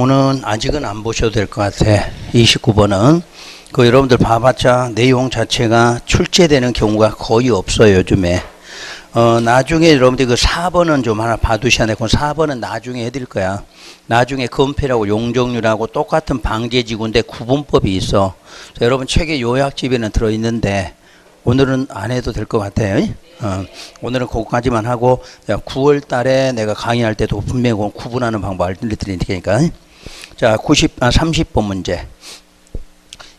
요거는 아직은 안 보셔도 될 것 같아. 29번은. 여러분들 봐봤자 내용 자체가 출제되는 경우가 거의 없어요, 요즘에. 나중에 여러분들 4번은 좀 하나 봐두셔야 되고, 4번은 나중에 해드릴 거야. 나중에 건폐라고 용적률하고 똑같은 방제지구인데 구분법이 있어. 여러분 책에 요약집에는 들어있는데, 오늘은 안 해도 될 것 같아요. 오늘은 그거까지만 하고 9월 달에 내가 강의할 때도 분명히 구분하는 방법을 알려드릴 테니까. 자, 30번 문제.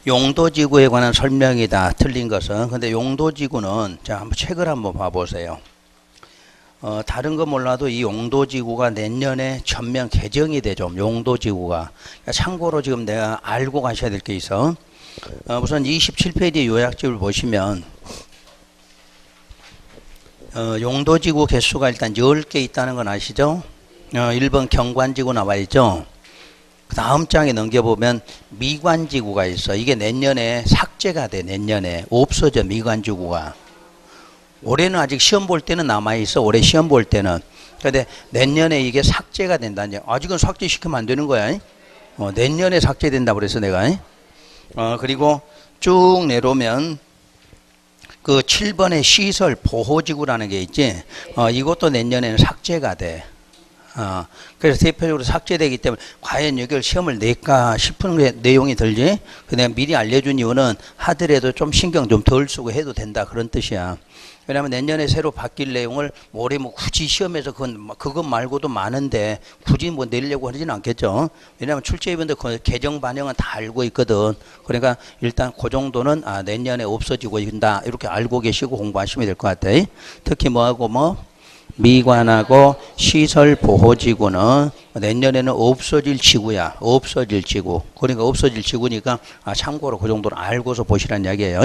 용도지구에 관한 설명이다. 틀린 것은. 근데 용도지구는, 자, 한번 책을 한번 봐보세요. 다른 거 몰라도 이 용도지구가 내년에 전면 개정이 되죠. 용도지구가. 참고로 지금 내가 알고 가셔야 될 게 있어. 우선 27페이지 요약집을 보시면, 용도지구 개수가 일단 10개 있다는 건 아시죠? 1번 경관지구 나와 있죠? 그 다음 장에 넘겨보면 미관지구가 있어. 이게 내년에 삭제가 돼. 내년에 없어져, 미관지구가. 올해는 아직 시험 볼 때는 남아있어. 올해 시험 볼 때는. 근데 내년에 이게 삭제가 된다는. 아직은 삭제시키면 안 되는 거야. 내년에 삭제된다고 그래서 내가. 그리고 쭉 내려오면 그 7번의 시설 보호지구라는 게 있지. 이것도 내년에는 삭제가 돼. 그래서 대표적으로 삭제되기 때문에 과연 여기를 시험을 낼까 싶은 내용이 들지. 그냥 미리 알려준 이유는 하더라도 좀 신경 좀 덜 쓰고 해도 된다, 그런 뜻이야. 왜냐하면 내년에 새로 바뀔 내용을 올해 굳이 시험에서 그것 말고도 많은데 굳이 내려고 하지는 않겠죠. 왜냐하면 출제위원들 개정 반영은 다 알고 있거든. 그러니까 일단 그 정도는 내년에 없어지고 있다, 이렇게 알고 계시고 공부하시면 될 것 같아. 특히 미관하고 시설 보호지구는 내년에는 없어질 지구야. 없어질 지구. 그러니까 없어질 지구니까 참고로 그 정도는 알고서 보시라는 이야기예요.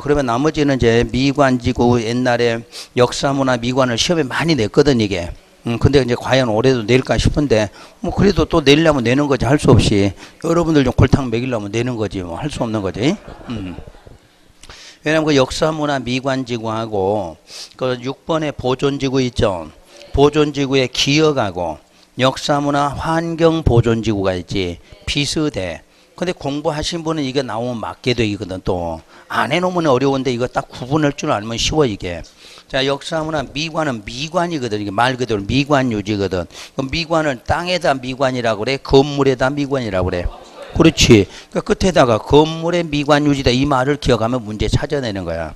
그러면 나머지는 이제 미관지구, 옛날에 역사문화 미관을 시험에 많이 냈거든, 이게. 근데 이제 과연 올해도 낼까 싶은데, 그래도 또 내려면 내는 거지, 할 수 없이. 여러분들 좀 골탕 먹이려면 내는 거지, 할 수 없는 거지. 왜냐면 그 역사문화 미관지구하고 그 6번의 보존지구 있죠. 보존지구에 기억하고 역사문화 환경보존지구가 있지. 비슷해. 근데 공부하신 분은 이게 나오면 맞게 되거든. 또 안 해놓으면 어려운데 이거 딱 구분할 줄 알면 쉬워, 이게. 자, 역사문화 미관은 미관이거든. 이게 말 그대로 미관유지거든. 그럼 미관을 땅에다 미관이라고 그래? 건물에다 미관이라고 그래? 그렇지. 그 끝에다가 건물의 미관유지다, 이 말을 기억하면 문제 찾아내는 거야.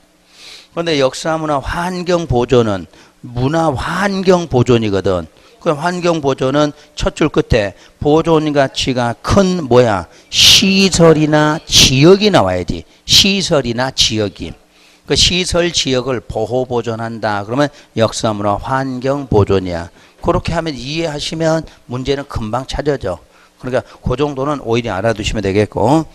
그런데 역사문화 환경보존은 문화환경보존이거든. 그 환경보존은 첫 줄 끝에 보존 가치가 큰 시설이나 지역이 나와야지. 시설이나 지역이. 그 시설 지역을 보호보존한다. 그러면 역사문화 환경보존이야. 그렇게 하면 이해하시면 문제는 금방 찾아져. 그러니까 그 정도는 오히려 알아두시면 되겠고.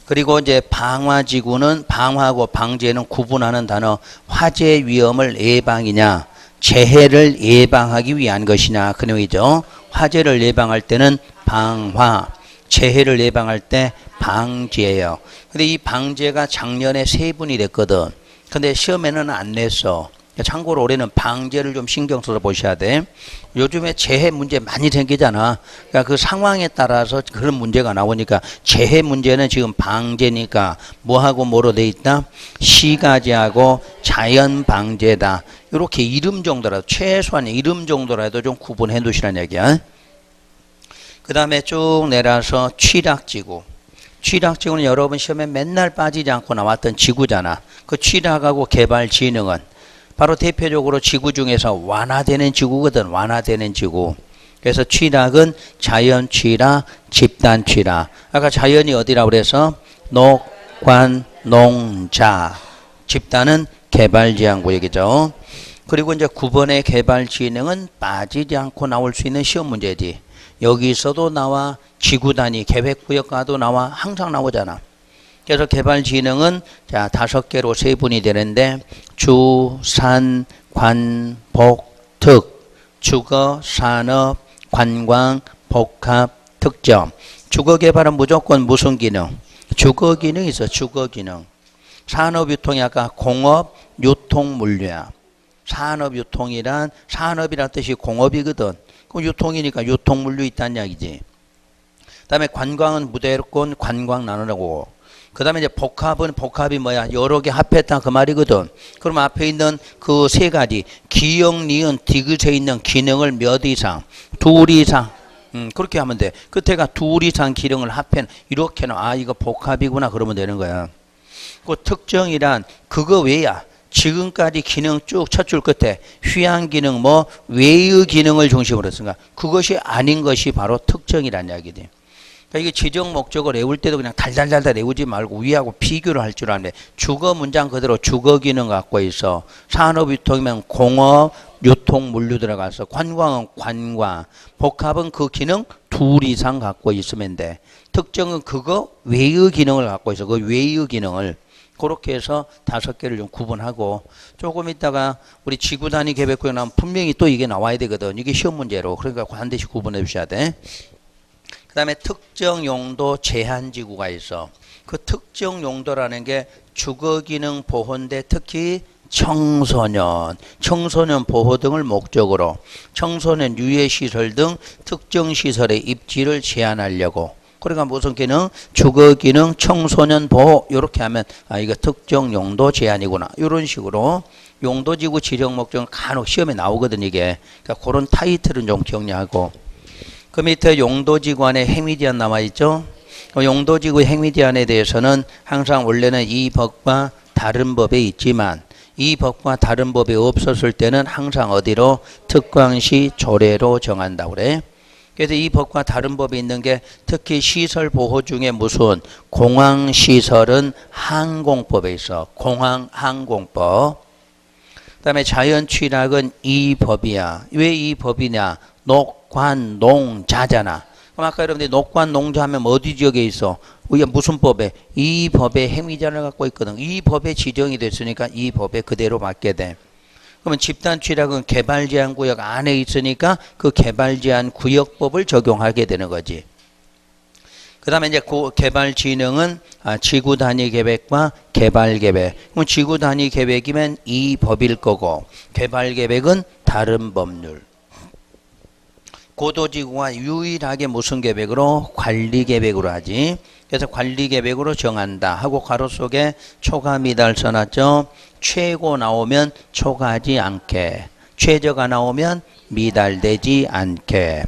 그리고 이제 방화지구는 방화하고 방제는 구분하는 단어. 화재 위험을 예방이냐, 재해를 예방하기 위한 것이냐, 그 내용이죠. 화재를 예방할 때는 방화, 재해를 예방할 때 방제예요. 근데 이 방제가 작년에 3분이 됐거든. 근데 시험에는 안 냈어. 참고로 올해는 방제를 좀 신경 써서 보셔야 돼. 요즘에 재해 문제 많이 생기잖아. 그러니까 그 상황에 따라서 그런 문제가 나오니까 재해 문제는 지금 방제니까 뭐하고 뭐로 돼 있다? 시가지하고 자연방제다. 이렇게 이름 정도라도, 최소한 이름 정도라도 좀 구분해 두시라는 얘기야. 그 다음에 쭉 내려서 취락지구. 취락지구는 여러분 시험에 맨날 빠지지 않고 나왔던 지구잖아. 그 취락하고 개발진흥은 바로 대표적으로 지구 중에서 완화되는 지구거든. 완화되는 지구. 그래서 취락은 자연 취락, 집단 취락. 아까 자연이 어디라고 그래서 녹, 관, 농자. 집단은 개발지향구 얘기죠. 그리고 이제 9번의 개발진흥은 빠지지 않고 나올 수 있는 시험 문제지. 여기서도 나와, 지구 단위 계획구역과도 나와, 항상 나오잖아. 그래서 개발진흥은 자 5개로 세분이 되는데 주, 산, 관, 복, 특. 주거, 산업, 관광, 복합, 특정. 주거 개발은 무조건 무슨 기능? 주거 기능이 있어. 주거 기능. 산업 유통이 아까 공업, 유통, 물류야. 산업 유통이란, 산업이란 뜻이 공업이거든. 그럼 유통이니까 유통물류 있다는 이야기지. 그다음에 관광은 무대권 관광 나누라고. 그다음에 이제 복합이 뭐야? 여러 개 합했다 그 말이거든. 그럼 앞에 있는 그 세 가지 기역, 니은, 디귿에 있는 기능을 몇 이상? 둘 이상. 그렇게 하면 돼. 끝에가 둘 이상 기능을 합해 이렇게는 이거 복합이구나 그러면 되는 거야. 그 특정이란 그거 외야. 지금까지 기능 쭉 첫 줄 끝에 휘양 기능 뭐 외의 기능을 중심으로 쓴가. 그것이 아닌 것이 바로 특정이란 이야기지. 그러니까 이게 지정 목적을 외울 때도 그냥 달달달달 외우지 말고 위하고 비교를 할 줄 아는데 주거 문장 그대로 주거 기능 갖고 있어. 산업유통이면 공업, 유통, 물류 들어가서 관광은 관광, 복합은 그 기능 둘 이상 갖고 있으면 돼. 특정은 그거 외의 기능을 갖고 있어. 그 외의 기능을. 그렇게 해서 5개를 좀 구분하고 조금 있다가 우리 지구 단위 계획구에 나오면 분명히 또 이게 나와야 되거든. 이게 시험 문제로. 그러니까 반드시 구분해 주셔야 돼. 그 다음에 특정 용도 제한지구가 있어. 그 특정 용도라는 게 주거기능 보호인데 특히 청소년 보호 등을 목적으로 청소년 유해시설 등 특정 시설의 입지를 제한하려고. 그러니까 무슨 기능? 주거기능, 청소년 보호 이렇게 하면 이거 특정 용도 제한이구나. 이런 식으로 용도지구 지정 목적은 간혹 시험에 나오거든 이게. 그러니까 그런 타이틀은 좀 정리하고. 그 밑에 용도지구 안에 행위제한 남아있죠. 용도지구 행위제한에 대해서는 항상 원래는 이 법과 다른 법에 있지만 이 법과 다른 법이 없었을 때는 항상 어디로? 특광시 조례로 정한다고 그래. 그래서 이 법과 다른 법이 있는 게 특히 시설 보호 중에 무슨 공항시설은 항공법에 있어. 공항항공법. 그 다음에 자연취락은 이 법이야. 왜 이 법이냐? 녹관농자잖아. 그럼 아까 여러분들이 녹관농자 하면 어디 지역에 있어? 우리가 무슨 법에? 이 법의 행위자를 갖고 있거든. 이 법에 지정이 됐으니까 이 법에 그대로 맞게 돼. 그러면 집단취락은 개발제한구역 안에 있으니까 그 개발제한구역법을 적용하게 되는 거지. 그 다음에 이제 개발진흥은 지구단위계획과 개발계획. 그럼 지구단위계획이면 이 법일 거고 개발계획은 다른 법률. 고도지구가 유일하게 무슨 계획으로? 관리계획으로 하지. 그래서 관리계획으로 정한다 하고 가로 속에 초과 미달 써놨죠. 최고 나오면 초과하지 않게, 최저가 나오면 미달되지 않게.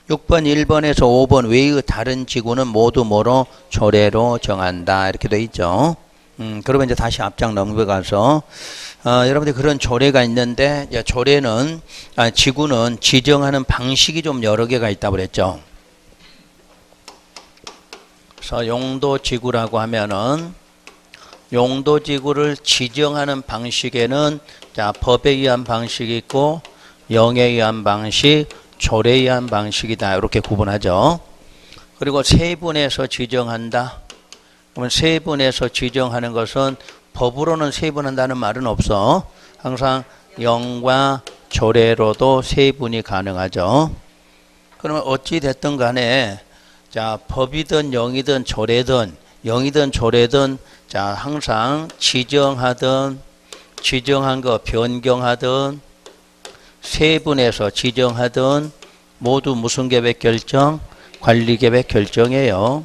6번, 1번에서 5번 외의 다른 지구는 모두 뭐로? 조례로 정한다 이렇게 돼 있죠. 그러면 이제 다시 앞장 넘어가서 여러분들 그런 조례가 있는데 이제 조례는 지구는 지정하는 방식이 좀 여러 개가 있다고 그랬죠. 그래서 용도지구라고 하면은 용도지구를 지정하는 방식에는 법에 의한 방식이 있고 영에 의한 방식, 조례에 의한 방식이다 이렇게 구분하죠. 그리고 세분해서 지정한다. 그러면 세분해서 지정하는 것은 법으로는 세분한다는 말은 없어. 항상 영과 조례로도 세분이 가능하죠. 그러면 어찌 됐든 간에 법이든 영이든 조례든 영이든 조례든 항상 지정하든 지정한 거 변경하든 세분해서 지정하든 모두 무슨 계획 결정? 관리 계획 결정이에요.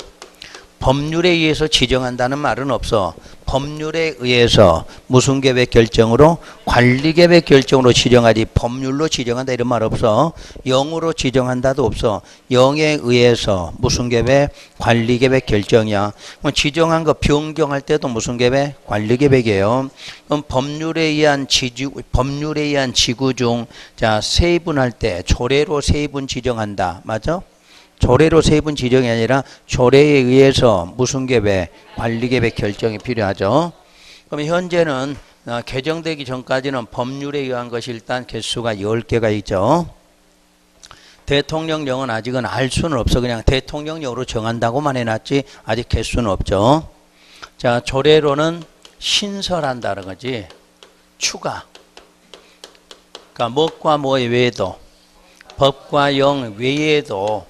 법률에 의해서 지정한다는 말은 없어. 법률에 의해서 무슨 계획 결정으로? 관리 계획 결정으로 지정하지 법률로 지정한다 이런 말 없어. 영으로 지정한다도 없어. 영에 의해서 무슨 계획? 관리 계획 결정이야. 그럼 지정한 거 변경할 때도 무슨 계획? 관리 계획이에요. 그럼 법률에 의한 지구 중 세분할 때 조례로 세분 지정한다. 맞아? 조례로 세분 지정이 아니라 조례에 의해서 무슨 계획? 관리 계획 결정이 필요하죠. 그럼 현재는 개정되기 전까지는 법률에 의한 것이 일단 개수가 10개가 있죠. 대통령령은 아직은 알 수는 없어. 그냥 대통령령으로 정한다고만 해놨지 아직 개수는 없죠. 조례로는 신설한다는 거지. 추가. 그러니까 뭐과 뭐 외에도 법과 영 외에도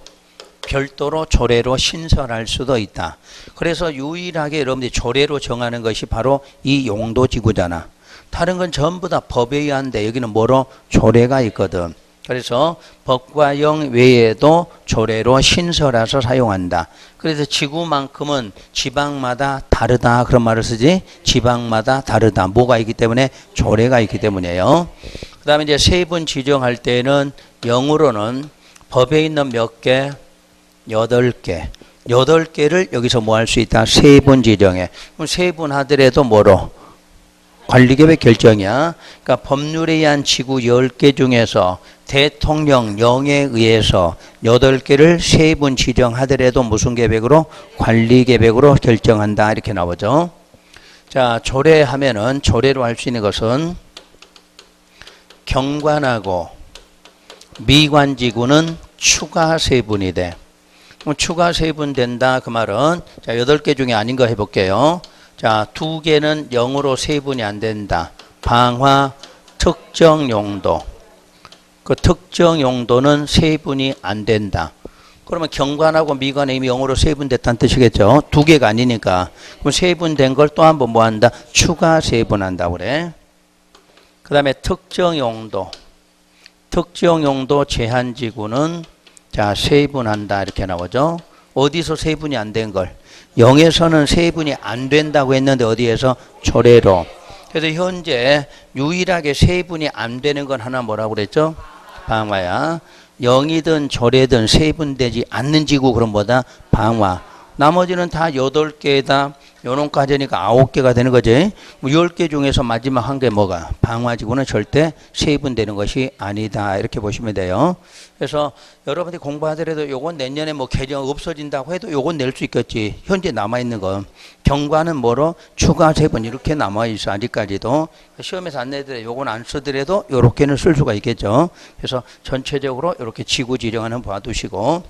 별도로 조례로 신설할 수도 있다. 그래서 유일하게 여러분들이 조례로 정하는 것이 바로 이 용도지구잖아. 다른 건 전부 다 법에 의한데 여기는 뭐로? 조례가 있거든. 그래서 법과 영 외에도 조례로 신설해서 사용한다. 그래서 지구만큼은 지방마다 다르다 그런 말을 쓰지. 지방마다 다르다. 뭐가 있기 때문에? 조례가 있기 때문이에요. 그 다음에 이제 세분 지정할 때는 영으로는 법에 있는 몇 개? 8개. 8개를 여기서 뭐 할 수 있다? 세분 지정해. 그럼 세분 하더라도 뭐로? 관리계획 결정이야. 그러니까 법률에 의한 지구 10개 중에서 대통령령에 의해서 8개를 세분 지정하더라도 무슨 계획으로? 관리계획으로 결정한다. 이렇게 나오죠. 자, 조례하면은 조례로 할 수 있는 것은 경관하고 미관지구는 추가 세분이 돼. 그럼 추가 세분 된다. 그 말은 자, 8개 중에 아닌 거 해볼게요. 자, 2개는 0으로 세분이 안 된다. 방화, 특정 용도. 그 특정 용도는 세분이 안 된다. 그러면 경관하고 미관에 이미 0으로 세분됐다는 뜻이겠죠. 2개가 아니니까. 그럼 세분된 걸 또 한 번 뭐 한다? 추가 세분한다고 그래. 그 다음에 특정 용도. 특정 용도 제한지구는 자, 세분한다. 이렇게 나오죠. 어디서 세분이 안 된 걸? 0에서는 세분이 안 된다고 했는데 어디에서? 조례로. 그래서 현재 유일하게 세분이 안 되는 건 하나 뭐라고 그랬죠? 방화야. 0이든 조례든 세분되지 않는 지구 그럼 뭐다? 방화. 나머지는 다 8개다. 요놈까지니까 9개가 되는 거지. 10개 중에서 마지막 한 개 뭐가? 방화지구는 절대 세분되는 것이 아니다. 이렇게 보시면 돼요. 그래서 여러분들이 공부하더라도 요건 내년에 뭐 개정 없어진다고 해도 요건 낼 수 있겠지. 현재 남아있는 거. 경과는 뭐로? 추가 세분 이렇게 남아있어. 아직까지도. 시험에서 안 내더라도 요건 안 쓰더라도 요렇게는 쓸 수가 있겠죠. 그래서 전체적으로 이렇게 지구 지정하는 봐두시고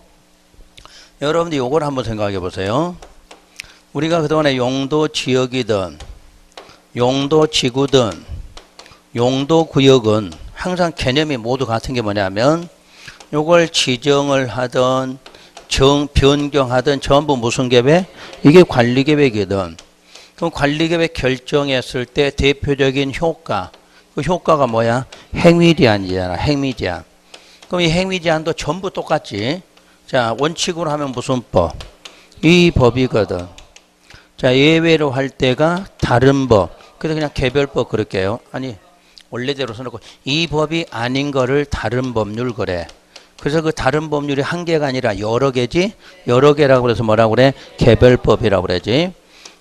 여러분들 요걸 한번 생각해 보세요. 우리가 그동안에 용도 지역이든 용도 지구든 용도 구역은 항상 개념이 모두 같은 게 뭐냐면 요걸 지정을 하든 변경하든 전부 무슨 계획? 이게 관리계획이든. 그럼 관리계획 결정했을 때 대표적인 효과. 그 효과가 뭐야? 행위제한이잖아. 행위제한. 그럼 이 행위제한도 전부 똑같지. 자, 원칙으로 하면 무슨 법? 이 법이거든. 자, 예외로 할 때가 다른 법. 그래서 그냥 개별법 그럴게요. 아니, 원래대로 써놓고 이 법이 아닌 거를 다른 법률 그래. 그래서 그 다른 법률이 한 개가 아니라 여러 개지. 여러 개라고 그래서 뭐라고 그래? 개별법이라고 그러지.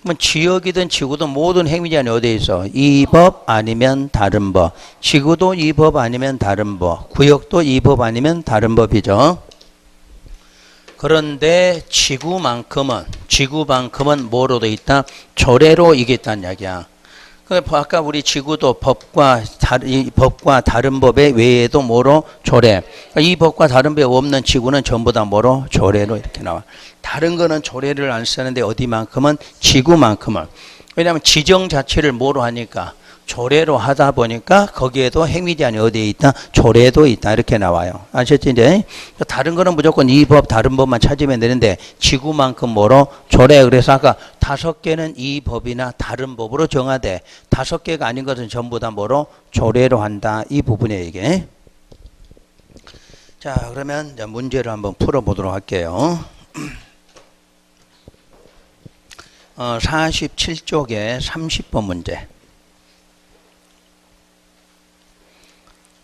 그러면 지역이든 지구든 모든 행위제한이 어디에 있어? 이 법 아니면 다른 법. 지구도 이 법 아니면 다른 법. 구역도 이 법 아니면 다른 법이죠. 그런데 지구만큼은 뭐로 돼 있다? 조례로 이게 있다는 이야기야. 아까 우리 지구도 법과 다른 법에 외에도 뭐로? 조례. 이 법과 다른 법에 없는 지구는 전부 다 뭐로? 조례로 이렇게 나와. 다른 거는 조례를 안 쓰는데 어디만큼은? 지구만큼은. 왜냐하면 지정 자체를 뭐로 하니까? 조례로 하다 보니까 거기에도 행위제한이 어디에 있다? 조례도 있다. 이렇게 나와요. 아셨지 이제? 다른 거는 무조건 이 법, 다른 법만 찾으면 되는데 지구만큼 뭐로? 조례. 그래서 아까 5개는 이 법이나 다른 법으로 정하되 5개가 아닌 것은 전부 다 뭐로? 조례로 한다. 이 부분이에요 이게. 자, 그러면 이제 문제를 한번 풀어보도록 할게요. 47쪽에 30번 문제.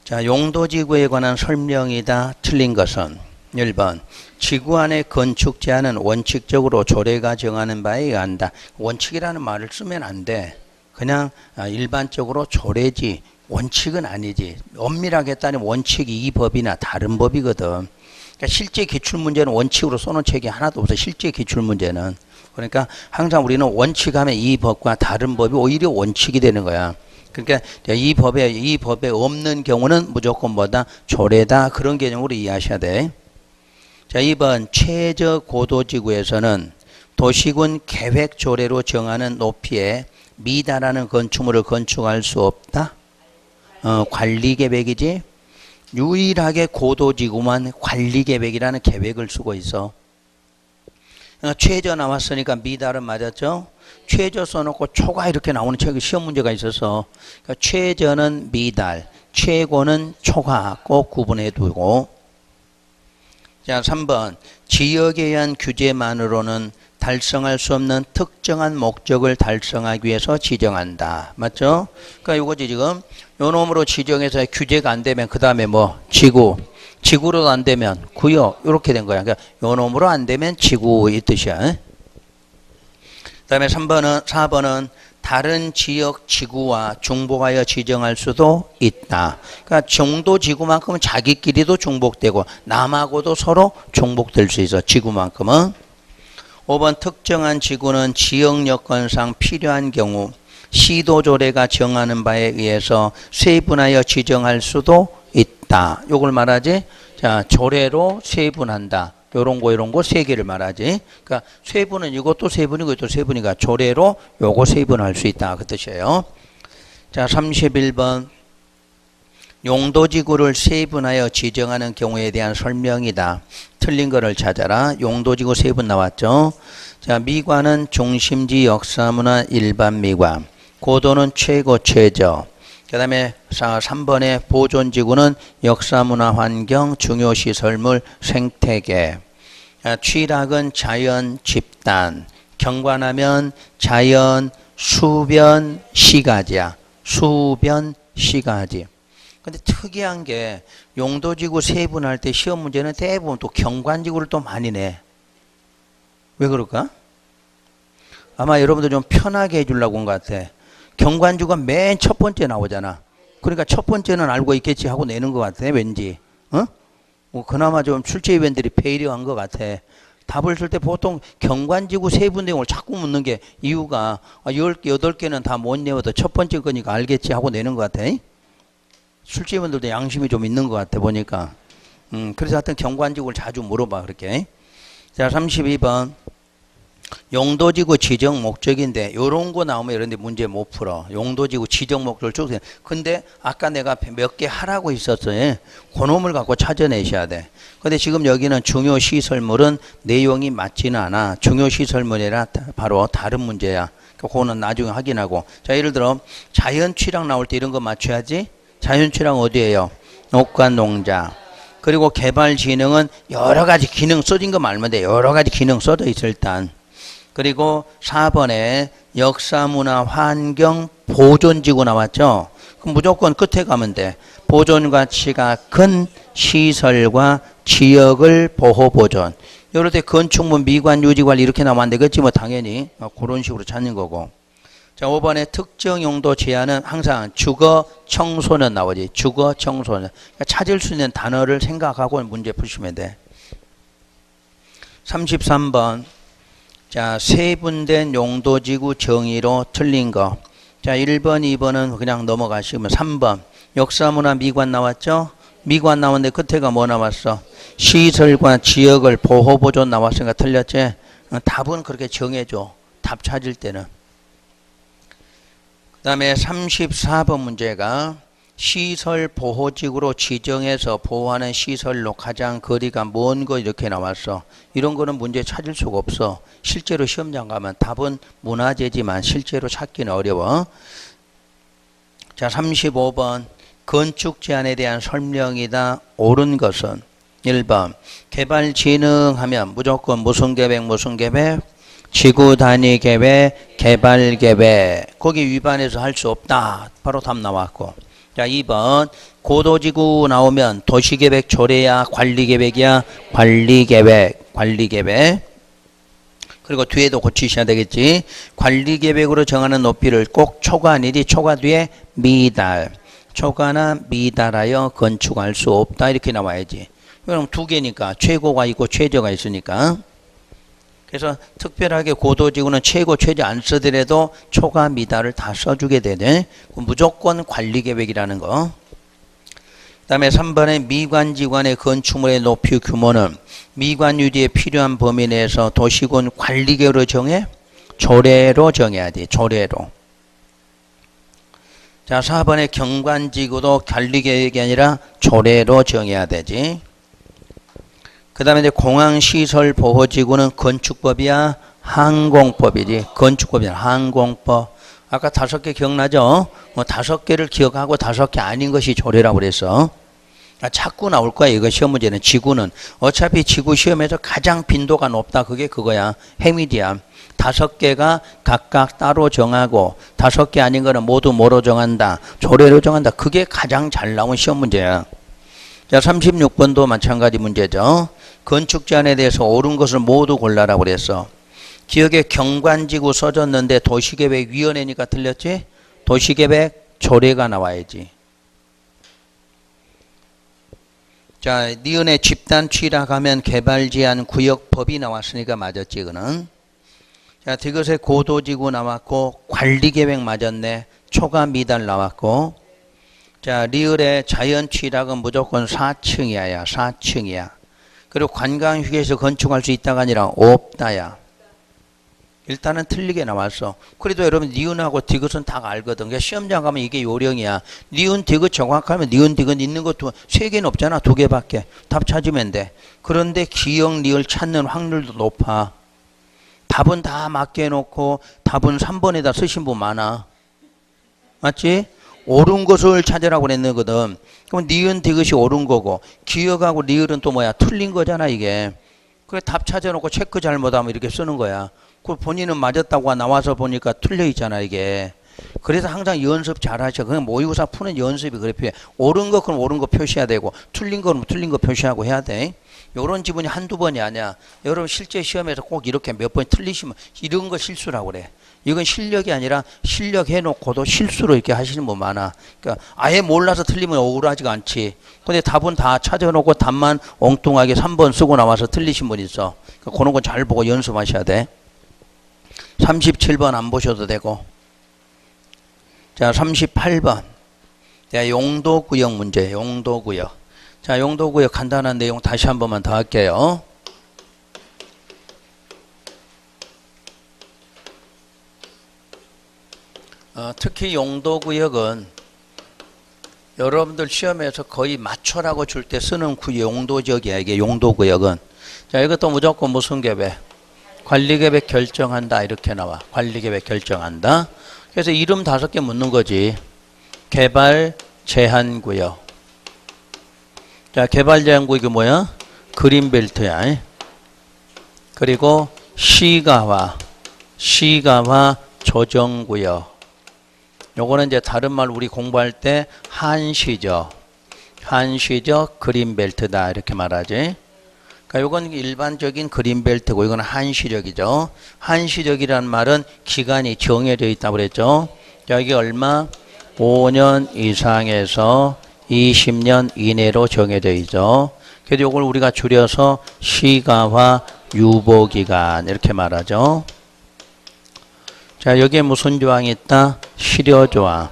자, 용도지구에 관한 설명이다. 틀린 것은 1번 지구 안에 건축 제한은 원칙적으로 조례가 정하는 바에 의한다. 원칙이라는 말을 쓰면 안 돼. 그냥 일반적으로 조례지 원칙은 아니지. 엄밀하게 따지면 원칙이 이 법이나 다른 법이거든. 그러니까 실제 기출문제는 원칙으로 써놓은 책이 하나도 없어. 실제 기출문제는. 그러니까 항상 우리는 원칙하면 이 법과 다른 법이 오히려 원칙이 되는 거야. 그러니까 이 법에 없는 경우는 무조건 뭐다? 조례다. 그런 개념으로 이해하셔야 돼. 자, 2번 최저 고도지구에서는 도시군 계획 조례로 정하는 높이에 미달하는 건축물을 건축할 수 없다. 관리계획이지. 유일하게 고도지구만 관리계획이라는 계획을 쓰고 있어. 최저 나왔으니까 미달은 맞았죠. 최저 써놓고 초가 이렇게 나오는 책이 시험 문제가 있어서 그러니까 최저는 미달, 최고는 초과 꼭 구분해 두고. 자, 3번. 지역에 의한 규제만으로는 달성할 수 없는 특정한 목적을 달성하기 위해서 지정한다. 맞죠? 그러니까 이거지 지금. 요 놈으로 지정해서 규제가 안 되면 그 다음에 뭐 지구. 지구로도 안 되면 구역. 이렇게 된 거야. 그러니까 요 놈으로 안 되면 지구 이 뜻이야. 그 다음에 4번은 다른 지역 지구와 중복하여 지정할 수도 있다. 그러니까 정도 지구만큼은 자기끼리도 중복되고 남하고도 서로 중복될 수 있어. 지구만큼은. 5번 특정한 지구는 지역 여건상 필요한 경우 시도 조례가 정하는 바에 의해서 세분하여 지정할 수도 있다. 요걸 말하지. 자, 조례로 세분한다. 요런 거 세 개를 말하지. 그러니까 세분은 이것도 세분이고 이것도 세분이니까 조례로 요거 세분할 수 있다. 그 뜻이에요. 자, 31번. 용도지구를 세분하여 지정하는 경우에 대한 설명이다. 틀린 거를 찾아라. 용도지구 세분 나왔죠. 자, 미관은 중심지 역사문화 일반 미관. 고도는 최고 최저. 그 다음에 3번에 보존지구는 역사문화 환경 중요시설물 생태계. 취락은 자연 집단. 경관하면 자연 수변 시가지야. 수변 시가지. 근데 특이한 게 용도지구 세분할 때 시험 문제는 대부분 또 경관지구를 또 많이 내. 왜 그럴까? 아마 여러분들 좀 편하게 해주려고 온 것 같아. 경관지구가 맨 첫 번째 나오잖아. 그러니까 첫 번째는 알고 있겠지 하고 내는 것 같아. 왠지. 뭐 그나마 좀 출제위원들이 배려한 것 같아. 답을 쓸 때 보통 경관지구 세분 내용을 자꾸 묻는 게 이유가 10개, 8개는 다 못 내어도 첫 번째 거니까 알겠지 하고 내는 것 같아. 출제위원들도 양심이 좀 있는 것 같아 보니까. 그래서 하여튼 경관지구를 자주 물어봐 그렇게. 자, 32번. 용도지구 지정 목적인데 요런 거 나오면 이런 데 문제 못 풀어. 용도지구 지정 목적을 쭉. 근데 아까 내가 몇 개 하라고 있었어요. 그놈을 갖고 찾아내셔야 돼. 근데 지금 여기는 중요시설물은 내용이 맞지는 않아. 중요시설물이라 바로 다른 문제야. 그거는 나중에 확인하고. 자, 예를 들어 자연취락 나올 때 이런 거 맞춰야지. 자연취락 어디예요? 녹과 농자. 그리고 개발진흥은 여러 가지 기능 써진 거 말면 돼. 여러 가지 기능 써져 있어 일단. 그리고 4번에 역사문화 환경 보존지구 나왔죠. 그럼 무조건 끝에 가면 돼. 보존 가치가 큰 시설과 지역을 보호 보존. 이럴 때 건축물 미관 유지관리 이렇게 나오면 안 되겠지 뭐 당연히 그런 식으로 찾는 거고. 자, 5번에 특정 용도 제한은 항상 주거 청소년 나오지. 주거 청소년. 그러니까 찾을 수 있는 단어를 생각하고 문제 푸시면 돼. 33번. 자, 세분된 용도지구 정의로 틀린 거. 자, 1번, 2번은 그냥 넘어가시면 3번. 역사문화 미관 나왔죠? 미관 나왔는데 끝에가 뭐 나왔어? 시설과 지역을 보호보존 나왔으니까 틀렸지? 답은 그렇게 정해줘. 답 찾을 때는. 그 다음에 34번 문제가 시설 보호지구로 지정해서 보호하는 시설로 가장 거리가 먼 거 이렇게 나왔어. 이런 거는 문제 찾을 수가 없어. 실제로 시험장 가면 답은 문화재지만 실제로 찾기는 어려워. 자, 35번 건축 제한에 대한 설명이다. 옳은 것은 1번 개발진흥하면 무조건 무슨 계획 무슨 계획? 지구 단위 계획, 개발 계획. 거기 위반해서 할 수 없다. 바로 답 나왔고. 자, 2번 고도지구 나오면 도시계획 조례야 관리계획이야 관리계획. 그리고 뒤에도 고치셔야 되겠지. 관리계획으로 정하는 높이를 꼭 초과 아니지 초과 뒤에 미달. 초과나 미달하여 건축할 수 없다 이렇게 나와야지. 그럼 두 개니까 최고가 있고 최저가 있으니까. 그래서 특별하게 고도지구는 최고 최저 안 쓰더라도 초과 미달을 다 써주게 되네. 무조건 관리계획이라는 거. 그 다음에 3번에 미관지관의 건축물의 높이 규모는 미관 유지에 필요한 범위 내에서 도시군 관리계획으로 정해? 조례로 정해야 돼. 조례로. 자, 4번에 경관지구도 관리계획이 아니라 조례로 정해야 되지. 그 다음에 이제 공항시설보호지구는 건축법이야? 항공법이지. 건축법이야. 항공법. 아까 5개 기억나죠? 5개를 기억하고 5개 아닌 것이 조례라고 그랬어. 자꾸 나올 거야. 이거 시험 문제는. 지구는 어차피 지구 시험에서 가장 빈도가 높다. 그게 그거야. 해미디야. 5개가 각각 따로 정하고 5개 아닌 거는 모두 뭐로 정한다. 조례로 정한다. 그게 가장 잘 나온 시험 문제야. 자, 36번도 마찬가지 문제죠. 건축 제안에 대해서 옳은 것을 모두 골라라고 그랬어. 기억에 경관지구 써졌는데 도시계획위원회니까 틀렸지? 도시계획 조례가 나와야지. 자, 니은의 집단 취락하면 개발제한 구역법이 나왔으니까 맞았지, 이거는. 자, 디귿의 고도지구 나왔고, 관리계획 맞았네. 초과 미달 나왔고. 자, 리을의 자연 취락은 무조건 4층이야, 4층이야. 그리고 관광휴게소 건축할 수 있다가 아니라 없다야. 일단은 틀리게 나왔어. 그래도 여러분 니은하고 디귿은 다 알거든. 그러니까 시험장 가면 이게 요령이야. 니은 디귿 정확하면 니은 디귿 있는 거 3개는 없잖아. 2개밖에. 답 찾으면 돼. 그런데 기역 리을 찾는 확률도 높아. 답은 다 맞게 해놓고 답은 3번에다 쓰신 분 많아. 맞지? 옳은 것을 찾으라고 그랬거든. 그럼 니은 디귿이 옳은 거고 기역하고 리을은 또 뭐야? 틀린 거잖아 이게. 그래 답 찾아놓고 체크 잘못하면 이렇게 쓰는 거야. 그 본인은 맞았다고 나와서 보니까 틀려 있잖아 이게. 그래서 항상 연습 잘 하셔. 그냥 모의고사 푸는 연습이 그래 필요해. 옳은 거 그럼 옳은 거 표시해야 되고 틀린 거는 틀린 거 표시하고 해야 돼. 요런 지문이 한두 번이 아니야. 여러분 실제 시험에서 꼭 이렇게 몇 번 틀리시면 이런 거 실수라고 그래. 이건 실력이 아니라 실력 해놓고도 실수로 이렇게 하시는 분 많아. 그러니까 아예 몰라서 틀리면 억울하지가 않지. 근데 답은 다 찾아놓고 답만 엉뚱하게 3번 쓰고 나와서 틀리신 분 있어. 그러니까 그런 거 잘 보고 연습하셔야 돼. 37번 안 보셔도 되고. 자, 38번. 자, 용도구역 문제, 용도구역. 자, 용도구역 간단한 내용 다시 한 번만 더 할게요. 특히 용도구역은 여러분들 시험에서 거의 맞춰라고 줄 때 쓰는 용도지역이야. 이게 용도구역은. 자, 이것도 무조건 무슨 계획? 관리계획 결정한다 이렇게 나와. 관리계획 결정한다. 그래서 이름 5개 묻는 거지. 개발 제한구역. 자, 개발 제한구역이 뭐야? 그린벨트야. 그리고 시가화 조정구역. 요거는 이제 다른 말 우리 공부할 때 한시적 그린벨트다 이렇게 말하지. 그러니까 이건 일반적인 그린벨트고 이건 한시적이죠. 한시적이라는 말은 기간이 정해져 있다고 그랬죠. 여기 얼마? 5년 이상에서 20년 이내로 정해져 있죠. 그래서 이걸 우리가 줄여서 시가화 유보기간 이렇게 말하죠. 자, 여기에 무슨 조항이 있다? 실효조항.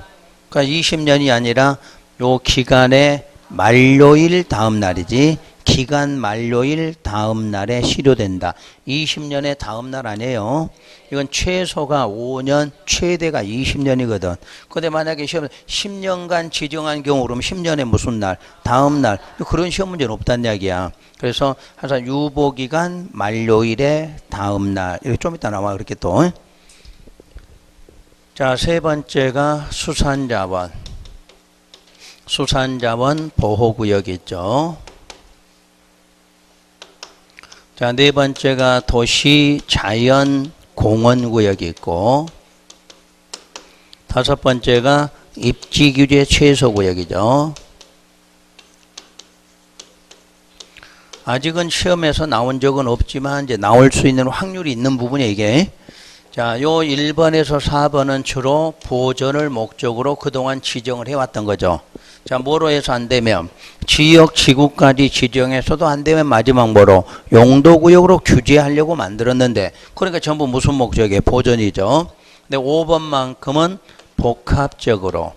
그러니까 20년이 아니라 요 기간의 만료일 다음 날이지. 기간 만료일 다음 날에 실효된다. 20년의 다음 날 아니에요. 이건 최소가 5년, 최대가 20년이거든. 근데 만약에 시험 10년간 지정한 경우 그러면 10년에 무슨 날? 다음 날. 그런 시험 문제는 없다는 이야기야. 그래서 항상 유보기간 만료일의 다음 날. 이렇게 좀 이따 나와 그렇게 또. 자, 3번째가 수산자원. 수산자원 보호구역 있죠. 자, 4번째가 도시 자연 공원구역이 있고, 5번째가 입지규제 최소구역이죠. 아직은 시험에서 나온 적은 없지만 이제 나올 수 있는 확률이 있는 부분이 이게. 자, 요 1번에서 4번은 주로 보전을 목적으로 그동안 지정을 해왔던 거죠. 자, 뭐로 해서 안 되면 지역 지구까지 지정해서도 안 되면 마지막 뭐로 용도구역으로 규제하려고 만들었는데 그러니까 전부 무슨 목적이에요? 보전이죠. 근데 5번만큼은 복합적으로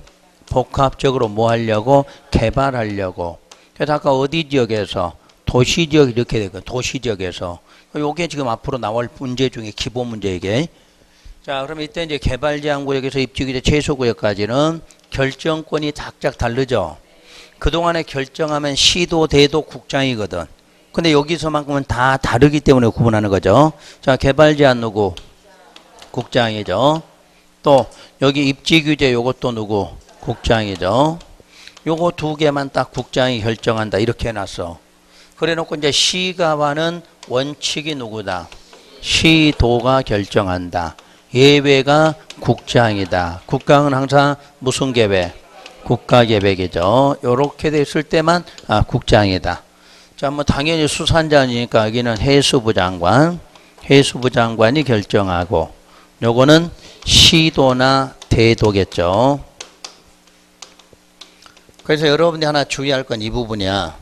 뭐 하려고? 개발하려고. 그래서 아까 어디 지역에서? 도시지역 이렇게 되거든. 도시지역에서. 요게 지금 앞으로 나올 문제 중에 기본 문제 이게. 자, 그럼 이때 이제 개발제한구역에서 입지규제 최소구역까지는 결정권이 각각 다르죠. 그동안에 결정하면 시도, 대도, 국장이거든. 근데 여기서만큼은 다 다르기 때문에 구분하는 거죠. 자, 개발제한 누구? 국장이죠. 또 여기 입지 규제 요것도 누구? 국장이죠. 요거 두 개만 딱 국장이 결정한다. 이렇게 해놨어. 그래 놓고 이제 시가와는 원칙이 누구다? 시도가 결정한다. 예외가 국장이다. 국장은 항상 무슨 계획? 국가계획이죠. 요렇게 됐을 때만 국장이다. 자, 뭐 당연히 수산자니까 여기는 해수부 장관, 해수부 장관이 결정하고 요거는 시도나 대도겠죠. 그래서 여러분이 하나 주의할 건 이 부분이야.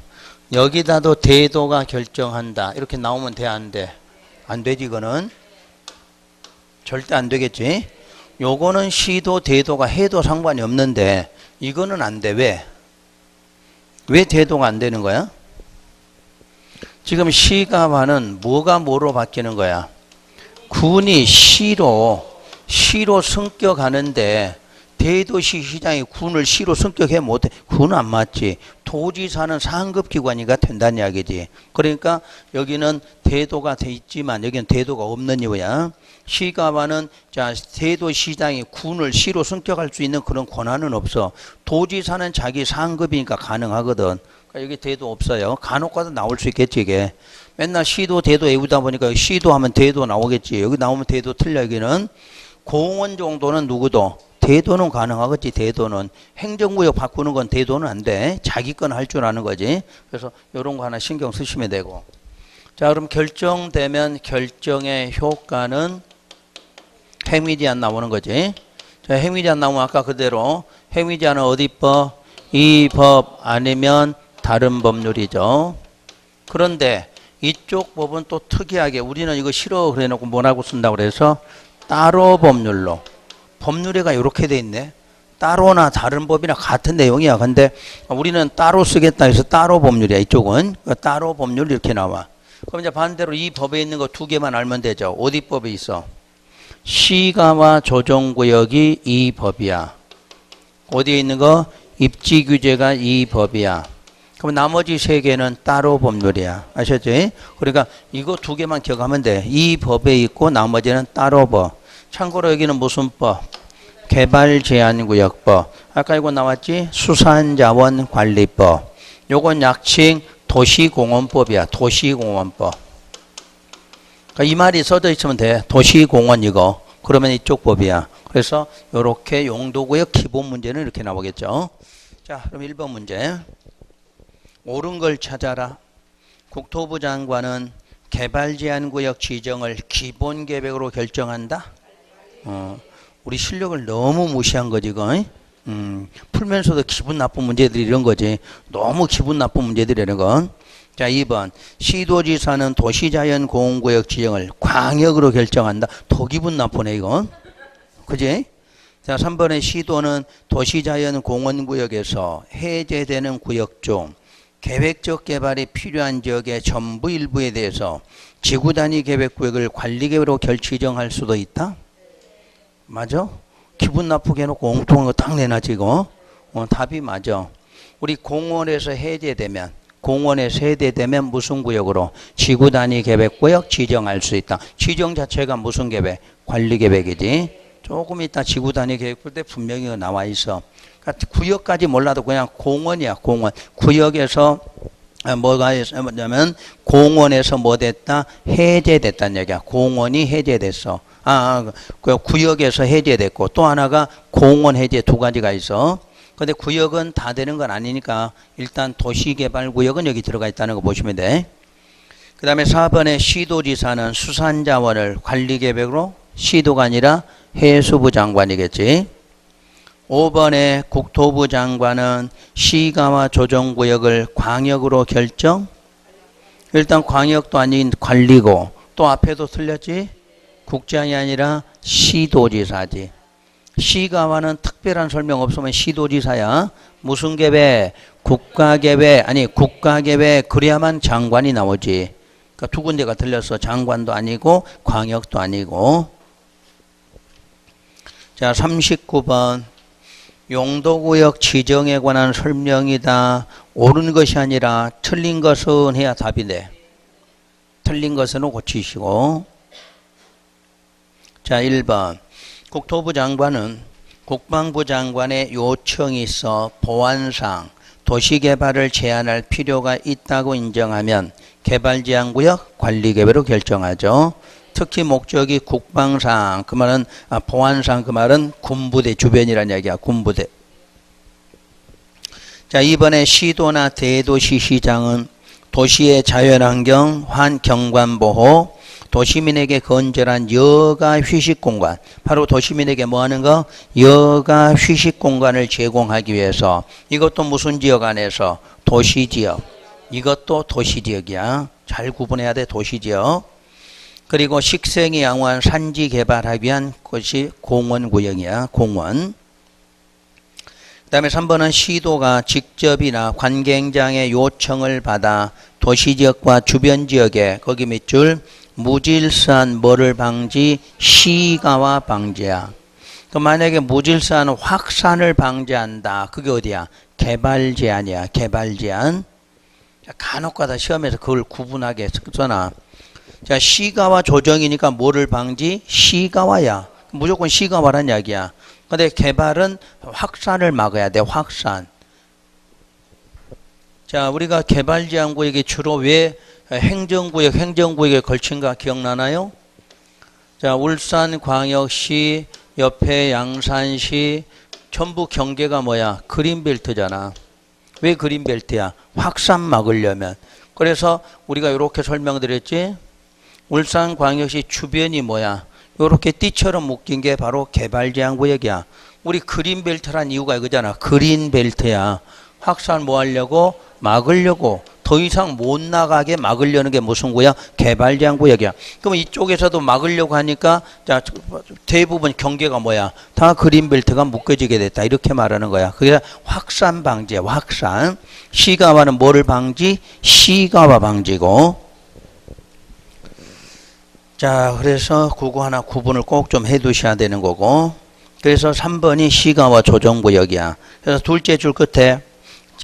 여기다도 대도가 결정한다. 이렇게 나오면 돼, 안 돼? 안 되지, 이거는. 절대 안 되겠지. 요거는 시도, 대도가 해도 상관이 없는데 이거는 안 돼. 왜? 왜 대도가 안 되는 거야? 지금 시가와는 뭐가 뭐로 바뀌는 거야? 군이 시로 승격하는데 대도시 시장이 군을 시로 승격해 못해. 군은 안 맞지. 도지사는 상급 기관이가 된다는 이야기지. 그러니까 여기는 대도가 돼 있지만 여기는 대도가 없는 이유야. 시가와는 자 대도시장이 군을 시로 승격할 수 있는 그런 권한은 없어. 도지사는 자기 상급이니까 가능하거든. 그러니까 여기 대도 없어요. 간혹가다 나올 수 있겠지 이게. 맨날 시도 대도 외우다 보니까 시도 하면 대도 나오겠지. 여기 나오면 대도 틀려. 여기는 공원 정도는 누구도 대도는 가능하겠지. 대도는 행정구역 바꾸는 건 대도는 안 돼. 자기 건 할 줄 아는 거지. 그래서 이런 거 하나 신경 쓰시면 되고. 자, 그럼 결정되면 결정의 효과는 행위제한 나오는 거지. 자, 행위제한 나오면 아까 그대로 행위제한은 어디 법? 이 법 아니면 다른 법률이죠. 그런데 이쪽 법은 또 특이하게 우리는 이거 싫어 그래 놓고 뭐라고 쓴다고 그래서 따로 법률로. 법률에가 이렇게 돼 있네. 따로나 다른 법이나 같은 내용이야. 근데 우리는 따로 쓰겠다 해서 따로 법률이야. 이쪽은 따로 법률 이렇게 나와. 그럼 이제 반대로 이 법에 있는 거 두 개만 알면 되죠. 어디 법에 있어? 시가와 조정구역이 이 법이야. 어디에 있는 거? 입지 규제가 이 법이야. 그럼 나머지 세 개는 따로 법률이야. 아셨지? 그러니까 이거 두 개만 기억하면 돼. 이 법에 있고 나머지는 따로 법. 참고로 여기는 무슨 법? 개발제한구역법. 아까 이거 나왔지? 수산자원관리법. 요건 약칭 도시공원법이야. 도시공원법. 그러니까 이 말이 써져 있으면 돼. 도시공원 이거. 그러면 이쪽 법이야. 그래서 이렇게 용도구역 기본 문제는 이렇게 나오겠죠. 자, 그럼 1번 문제. 옳은 걸 찾아라. 국토부 장관은 개발제한구역 지정을 기본계획으로 결정한다. 우리 실력을 너무 무시한 거지 이거. 풀면서도 기분 나쁜 문제들이 이런 거지. 너무 기분 나쁜 문제들이 이런 건. 자, 2번. 시도지사는 도시자연공원구역 지정을 광역으로 결정한다. 더 기분 나쁘네 이건. 그지? 자, 3번에 시도는 도시자연공원구역에서 해제되는 구역 중 계획적 개발이 필요한 지역의 전부 일부에 대해서 지구단위 계획구역을 관리계획으로 지정할 수도 있다. 맞아? 기분 나쁘게 해놓고 엉뚱한 거 딱 내놔지 이거. 답이 맞아. 우리 공원에서 해제되면 무슨 구역으로? 지구단위 계획구역 지정할 수 있다. 지정 자체가 무슨 계획? 관리계획이지. 조금 이따 지구단위 계획 때 분명히 나와 있어. 그러니까 구역까지 몰라도 그냥 공원이야. 공원. 구역에서 뭐가 뭐냐면 공원에서 뭐 됐다? 해제됐다는 얘기야. 공원이 해제됐어. 그 구역에서 해제됐고 또 하나가 공원 해제 두 가지가 있어. 근데 구역은 다 되는 건 아니니까 일단 도시개발구역은 여기 들어가 있다는 거 보시면 돼. 그 다음에 4번에 시도지사는 수산자원을 관리계획으로 시도가 아니라 해수부 장관이겠지. 5번에 국토부 장관은 시가와 조정구역을 광역으로 결정. 일단 광역도 아닌 관리고 또 앞에도 틀렸지. 국장이 아니라 시도지사지. 시가와는 특별한 설명 없으면 시도지사야. 무슨 계획? 국가계획. 아니 국가계획 그래야만 장관이 나오지. 그러니까 두 군데가 틀렸어. 장관도 아니고 광역도 아니고. 자, 39번. 용도구역 지정에 관한 설명이다. 옳은 것이 아니라 틀린 것은 해야 답이네. 틀린 것은 고치시고. 자, 1번. 국토부 장관은 국방부 장관의 요청이 있어 보안상 도시개발을 제한할 필요가 있다고 인정하면 개발제한구역 관리계획으로 결정하죠. 특히 목적이 국방상, 그 말은 보안상, 그 말은 군부대 주변이라는 얘기야. 군부대. 자, 이번에 시도나 대도시 시장은 도시의 자연환경, 경관보호, 도시민에게 건전한 여가 휴식 공간, 바로 도시민에게 뭐 하는 거? 여가 휴식 공간을 제공하기 위해서, 이것도 무슨 지역 안에서? 도시지역. 이것도 도시지역이야. 잘 구분해야 돼. 도시지역. 그리고 식생이 양호한 산지 개발하기 위한 것이 공원구역이야. 공원. 그 다음에 3번은 시도가 직접이나 관계행장의 요청을 받아 도시지역과 주변지역에 거기 밑줄 무질서한 뭐를 방지? 시가화 방지야. 그 만약에 무질서한 확산을 방지한다. 그게 어디야? 개발 제한이야. 개발 제한. 간혹가다 시험에서 그걸 구분하게 써놔. 자, 시가화 조정이니까 뭐를 방지? 시가화야. 무조건 시가화란 이야기야. 근데 개발은 확산을 막아야 돼. 확산. 자, 우리가 개발 제한구역이 주로 왜 행정구역에 걸친가 기억나나요? 자, 울산광역시, 옆에 양산시, 전부 경계가 뭐야? 그린벨트잖아. 왜 그린벨트야? 확산 막으려면. 그래서 우리가 이렇게 설명드렸지? 울산광역시 주변이 뭐야? 이렇게 띠처럼 묶인 게 바로 개발제한구역이야. 우리 그린벨트란 이유가 이거잖아. 그린벨트야. 확산 뭐 하려고? 막으려고. 더 이상 못 나가게 막으려는 게 무슨 구역? 개발제한구역이야. 그럼 이쪽에서도 막으려고 하니까 자, 대부분 경계가 뭐야? 다 그린벨트가 묶여지게 됐다. 이렇게 말하는 거야. 그게 확산 방지야. 확산. 시가화는 뭐를 방지? 시가화 방지고. 자, 그래서 그거 하나 구분을 꼭 좀 해 두셔야 되는 거고. 그래서 3번이 시가화 조정구역이야. 그래서 둘째 줄 끝에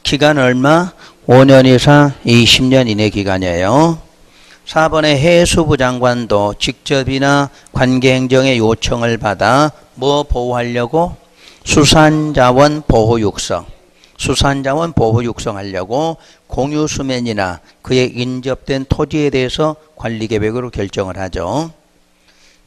기간 얼마? 5년 이상 20년 이내 기간이에요. 4번의 해수부 장관도 직접이나 관계행정의 요청을 받아 뭐 보호하려고? 수산자원 보호 육성. 수산자원 보호 육성하려고 공유수면이나 그에 인접된 토지에 대해서 관리계획으로 결정을 하죠.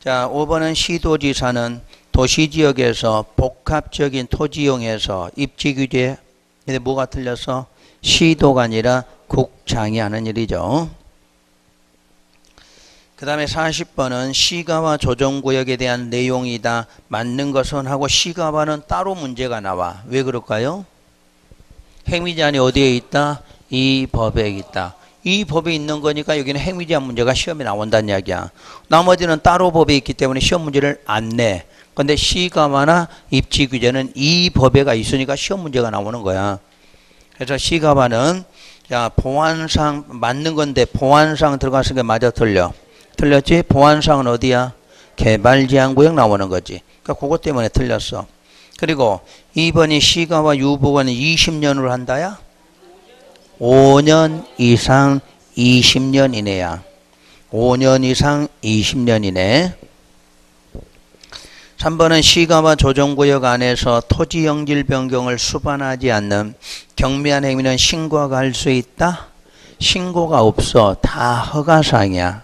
자, 5번은 시도지사는 도시지역에서 복합적인 토지 이용해서 입지규제. 근데 뭐가 틀렸어? 시도가 아니라 국장이 하는 일이죠. 그 다음에 40번은 시가화 조정구역에 대한 내용이다. 맞는 것은 하고 시가화는 따로 문제가 나와. 왜 그럴까요? 행위제한이 어디에 있다? 이 법에 있다. 이 법에 있는 거니까 여기는 행위제한 문제가 시험에 나온다는 이야기야. 나머지는 따로 법에 있기 때문에 시험 문제를 안 내. 근데 시가화나 입지규제는 이 법에가 있으니까 시험 문제가 나오는 거야. 그래서 시가화는 자, 보안상 맞는 건데 보안상 들어갔으니까 맞아 틀려. 틀렸지? 보안상은 어디야? 개발제한구역 나오는 거지. 그러니까 그것 때문에 틀렸어. 그리고 2번이 시가화 유보관은 20년으로 한다야? 5년 이상 20년 이내야. 5년 이상 20년 이내. 3번은 시가화 조정구역 안에서 토지 영질 변경을 수반하지 않는 경미한 행위는 신고가 할 수 있다? 신고가 없어. 다 허가사항이야.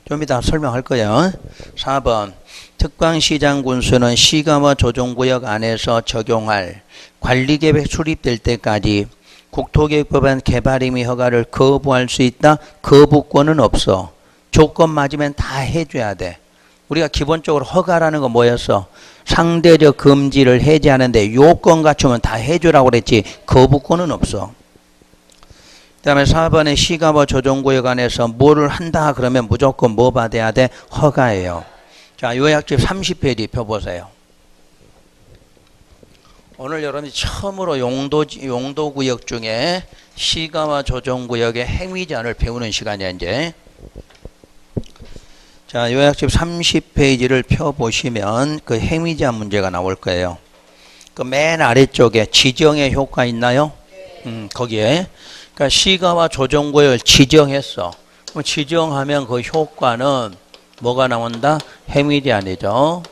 좀 이따 설명할 거예요. 4번 특광시장 군수는 시가화 조정구역 안에서 적용할 관리계획 수립될 때까지 국토계획법안 개발임의 허가를 거부할 수 있다? 거부권은 없어. 조건 맞으면 다 해줘야 돼. 우리가 기본적으로 허가라는 건 뭐였어? 상대적 금지를 해제하는데 요건 갖추면 다 해주라고 그랬지. 거부권은 없어. 그 다음에 4번에 시가화 조정구역 안에서 뭐를 한다 그러면 무조건 뭐 받아야 돼? 허가예요. 자, 요약집 30페이지 펴보세요. 오늘 여러분이 처음으로 용도구역 중에 시가화 조정구역의 행위제한을 배우는 시간이야 이제. 자, 요약집 30페이지를 펴보시면 그 행위제한 문제가 나올 거예요. 그 맨 아래쪽에 지정의 효과 있나요? 거기에. 그러니까 시가화 조정구역을 지정했어. 그럼 지정하면 그 효과는 뭐가 나온다? 행위제한이죠.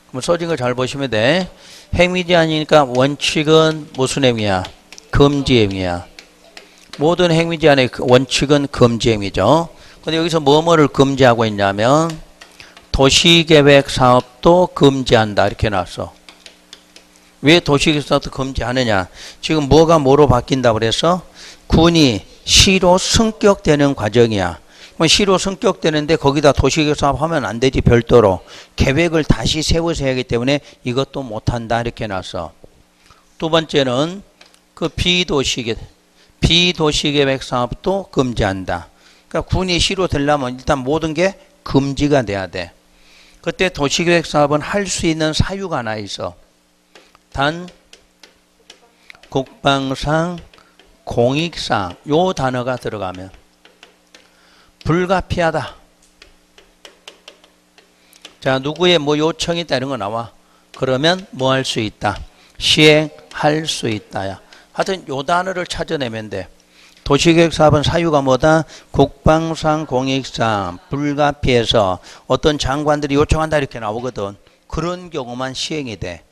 그럼 써진 거 잘 보시면 돼. 행위지 아니니까 원칙은 무슨 행위야? 금지 행위야. 모든 행위지 안에 원칙은 금지 행위죠. 근데 여기서 뭐뭐를 금지하고 있냐면 도시계획 사업도 금지한다 이렇게 나왔어. 왜 도시계획 사업도 금지하느냐? 지금 뭐가 뭐로 바뀐다 그래서 군이 시로 승격되는 과정이야. 시로 승격되는데 거기다 도시계획 사업 하면 안 되지. 별도로 계획을 다시 세워서 해야 하기 때문에 이것도 못한다 이렇게 나왔어. 두 번째는 그 비도시계획 사업도 금지한다. 그러니까 군이 시로 되려면 일단 모든 게 금지가 돼야 돼. 그때 도시계획 사업은 할 수 있는 사유가 하나 있어. 단 국방상 공익상 요 단어가 들어가면 불가피하다. 자, 누구의 뭐 요청이 있다 이런 거 나와. 그러면 뭐 할 수 있다. 시행할 수 있다야. 하여튼 요 단어를 찾아내면 돼. 도시계획 사업은 사유가 뭐다? 국방상 공익상 불가피해서 어떤 장관들이 요청한다 이렇게 나오거든. 그런 경우만 시행이 돼.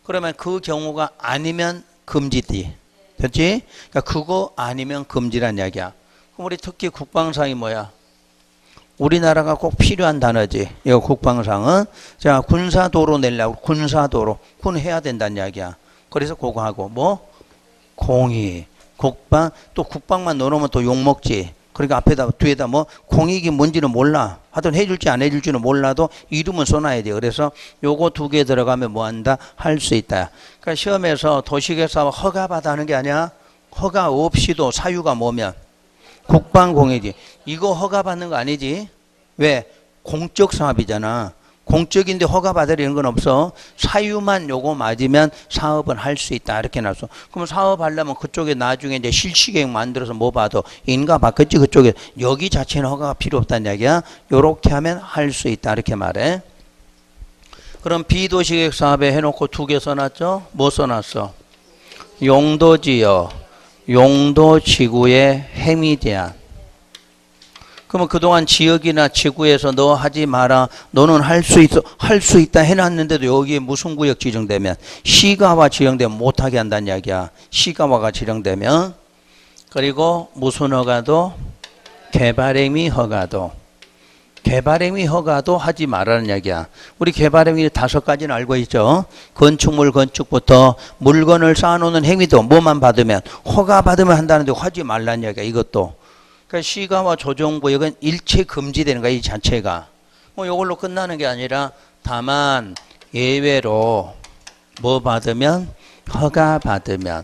그러면 그 경우가 아니면 금지지. 됐지? 그러니까 그거 아니면 금지란 이야기야. 그럼 우리 특히 국방상이 뭐야? 우리나라가 꼭 필요한 단어지. 이거 국방상은 자 군사도로 내려고 군사도로 군 해야 된다는 이야기야. 그래서 그거 하고 뭐 공익 국방 또 국방만 넣어놓으면 또 욕먹지. 그러니까 앞에다 뒤에다 뭐 공익이 뭔지는 몰라. 하여튼 해줄지 안 해줄지는 몰라도 이름은 써놔야 돼. 그래서 요거 두 개 들어가면 뭐 한다? 할 수 있다. 그러니까 시험에서 도시계획 사업 허가받아 하는 게 아니야. 허가 없이도 사유가 뭐면 국방공익이지. 이거 허가받는 거 아니지. 왜? 공적 사업이잖아. 공적인데 허가받으려는 건 없어. 사유만 요거 맞으면 사업은 할 수 있다 이렇게 나왔어. 그럼 사업하려면 그쪽에 나중에 이제 실시계획 만들어서 뭐 봐도 인가 받겠지. 그쪽에 여기 자체는 허가가 필요 없다는 이야기야. 요렇게 하면 할 수 있다 이렇게 말해. 그럼 비도시계획 사업에 해놓고 두 개 써놨죠. 뭐 써놨어? 용도지역 용도지구의 행위 제한. 그러면 그동안 지역이나 지구에서 너 하지 마라. 너는 할 수 있다 해놨는데도 여기에 무슨 구역 지정되면 시가와 지정되면 못하게 한다는 이야기야. 시가와가 지정되면. 그리고 무슨 허가도? 개발행위 허가도. 개발행위 허가도 하지 말라는 이야기야. 우리 개발행위 5가지는 알고 있죠. 건축물 건축부터 물건을 쌓아놓는 행위도 뭐만 받으면 허가 받으면 한다는데 하지 말라는 이야기야. 이것도. 그러니까 시가와 조정구역은 일체 금지되는 거야. 이 자체가. 뭐 이걸로 끝나는 게 아니라 다만 예외로 뭐 받으면 허가 받으면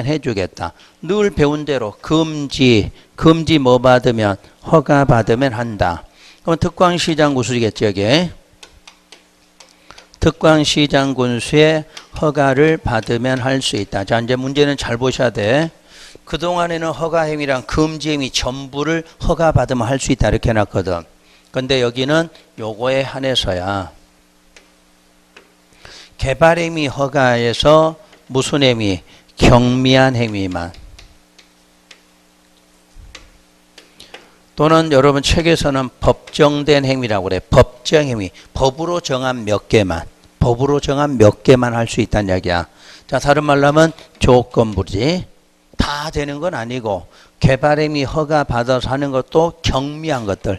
해주겠다. 늘 배운 대로 금지 뭐 받으면 허가 받으면 한다. 그럼 특광시장 구술이겠죠. 여기 특광시장 군수의 허가를 받으면 할 수 있다. 자 이제 문제는 잘 보셔야 돼. 그동안에는 허가행위랑 금지행위 전부를 허가받으면 할 수 있다 이렇게 해놨거든. 근데 여기는 요거에 한해서야 개발행위 허가에서 무슨 행위? 경미한 행위만. 또는 여러분 책에서는 법정된 행위라고 그래. 법정행위. 법으로 정한 몇 개만 할 수 있다는 이야기야. 자 다른 말로 하면 조건부지. 다 되는 건 아니고 개발행위 허가 받아서 하는 것도 경미한 것들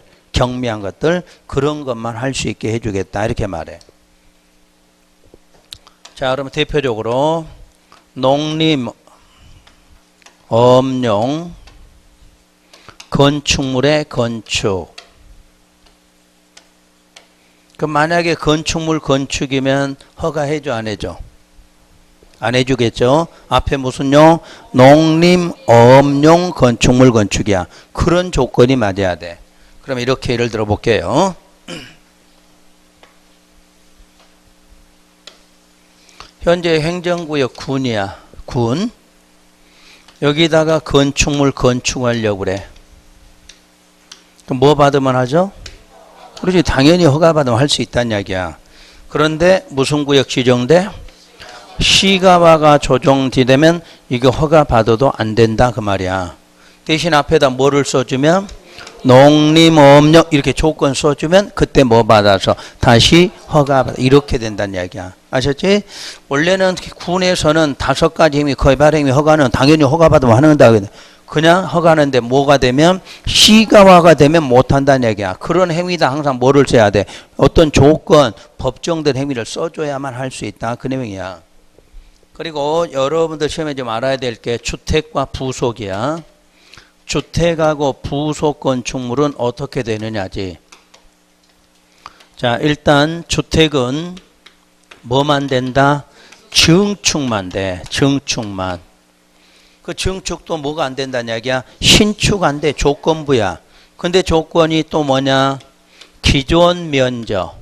그런 것만 할 수 있게 해주겠다 이렇게 말해. 자 그러면 대표적으로 농림 업용 건축물의 건축. 그럼 만약에 건축물 건축이면 허가해줘 안 해줘? 안 해주겠죠. 앞에 무슨요? 농림 업용 건축물 건축이야. 그런 조건이 맞아야 돼. 그럼 이렇게 예를 들어 볼게요. 현재 행정구역 군이야. 군. 여기다가 건축물 건축하려고 그래. 그럼 뭐 받으면 하죠? 그렇지. 당연히 허가 받으면 할 수 있다는 이야기야. 그런데 무슨 구역 지정돼? 시가와가 조정되면 이거 허가 받아도 안 된다 그 말이야. 대신 앞에다 뭐를 써주면 농림업력 이렇게 조건 써주면 그때 뭐 받아서 다시 허가 받아 이렇게 된다는 이야기야. 아셨지? 원래는 군에서는 5가지 행위, 거의 행위 허가는 당연히 허가 받으면 하는다. 그냥 허가하는데 뭐가 되면 시가화가 되면 못한다는 얘기야. 그런 행위다 항상 뭐를 써야 돼? 어떤 조건, 법정된 행위를 써줘야만 할 수 있다. 그 내용이야. 그리고 여러분들 시험에 좀 알아야 될 게 주택과 부속이야. 주택하고 부속 건축물은 어떻게 되느냐지. 자, 일단 주택은 뭐만 된다? 증축만 돼. 증축만. 그 증축도 뭐가 안 된다는 이야기야? 신축 안 돼. 조건부야. 근데 조건이 또 뭐냐? 기존 면적.